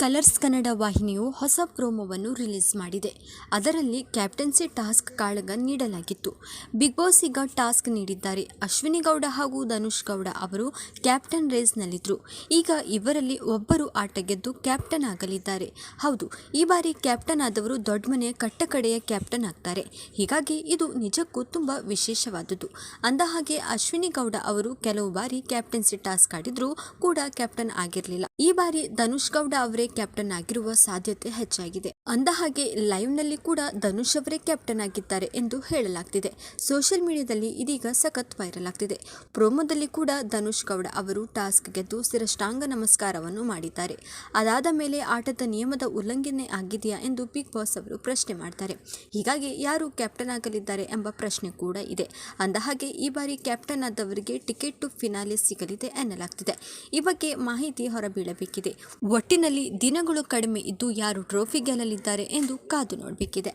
Colours Kannada ವಾಹಿನಿಯು ಹೊಸ ಪ್ರೋಮೋವನ್ನು release ಮಾಡಿದೆ. ಅದರಲ್ಲಿ ಕ್ಯಾಪ್ಟನ್ಸಿ ಟಾಸ್ಕ್ ಕಾಳಗ ನೀಡಲಾಗಿತ್ತು. ಬಿಗ್ ಬಾಸ್ ಈಗ ಟಾಸ್ಕ್ ನೀಡಿದ್ದಾರೆ. ಅಶ್ವಿನಿ ಗೌಡ ಹಾಗೂ ಧನುಷ್ ಗೌಡ ಅವರು ಕ್ಯಾಪ್ಟನ್ ರೇಸ್ನಲ್ಲಿದ್ದರು. ಈಗ ಇವರಲ್ಲಿ ಒಬ್ಬರು ಆಟ ಗೆದ್ದು ಕ್ಯಾಪ್ಟನ್ ಆಗಲಿದ್ದಾರೆ. ಹೌದು, ಈ ಬಾರಿ ಕ್ಯಾಪ್ಟನ್ ಆದವರು ದೊಡ್ಡ ಮನೆಯ ಕಟ್ಟಕಡೆಯ ಕ್ಯಾಪ್ಟನ್ ಆಗ್ತಾರೆ. ಹೀಗಾಗಿ ಇದು ನಿಜಕ್ಕೂ ತುಂಬ ವಿಶೇಷವಾದದ್ದು. ಅಂದಹಾಗೆ ಅಶ್ವಿನಿ ಗೌಡ ಅವರು ಕೆಲವು ಬಾರಿ ಕ್ಯಾಪ್ಟನ್ಸಿ ಟಾಸ್ಕ್ ಆಡಿದ್ರೂ ಕೂಡ ಕ್ಯಾಪ್ಟನ್ ಆಗಿರಲಿಲ್ಲ. ಈ ಬಾರಿ ಧನುಷ್ ಗೌಡ ಅವರೇ ಕ್ಯಾಪ್ಟನ್ ಆಗಿರುವ ಸಾಧ್ಯತೆ ಹೆಚ್ಚಾಗಿದೆ. ಅಂದಹಾಗೆ ಲೈವ್ ನಲ್ಲಿ ಕೂಡ ಧನುಷ್ ಅವರೇ ಕ್ಯಾಪ್ಟನ್ ಆಗಿದ್ದಾರೆ ಎಂದು ಹೇಳಲಾಗ್ತಿದೆ. ಸೋಷಿಯಲ್ ಮೀಡಿಯಾದಲ್ಲಿ ಇದೀಗ ಸಖತ್ ವೈರಲ್ ಆಗ್ತಿದೆ. ಪ್ರೋಮೋದಲ್ಲಿ ಕೂಡ ಧನುಷ್ ಗೌಡ ಅವರು ಟಾಸ್ಕ್ ಗೆದ್ದು ಶಿರಷ್ಟಾಂಗ ನಮಸ್ಕಾರವನ್ನು ಮಾಡಿದ್ದಾರೆ. ಅದಾದ ಮೇಲೆ ಆಟದ ನಿಯಮದ ಉಲ್ಲಂಘನೆ ಆಗಿದೆಯಾ ಎಂದು ಬಿಗ್ ಬಾಸ್ ಅವರು ಪ್ರಶ್ನೆ ಮಾಡ್ತಾರೆ. ಹೀಗಾಗಿ ಯಾರು ಕ್ಯಾಪ್ಟನ್ ಆಗಲಿದ್ದಾರೆ ಎಂಬ ಪ್ರಶ್ನೆ ಕೂಡ ಇದೆ. ಅಂದಹಾಗೆ ಈ ಬಾರಿ ಕ್ಯಾಪ್ಟನ್ ಆದವರಿಗೆ ಟಿಕೆಟ್ ಟು ಫಿನಾಲೆ ಸಿಗಲಿದೆ ಎನ್ನಲಾಗ್ತಿದೆ. ಈ ಬಗ್ಗೆ ಮಾಹಿತಿ ಹೊರಬೀಳಬೇಕಿದೆ. ಒಟ್ಟಿನಲ್ಲಿ ದಿನಗಳು ಕಡಿಮೆ ಇದ್ದು ಯಾರು ಟ್ರೋಫಿ ಗೆಲ್ಲಲಿದ್ದಾರೆ ಎಂದು ಕಾದು ನೋಡಬೇಕಿದೆ.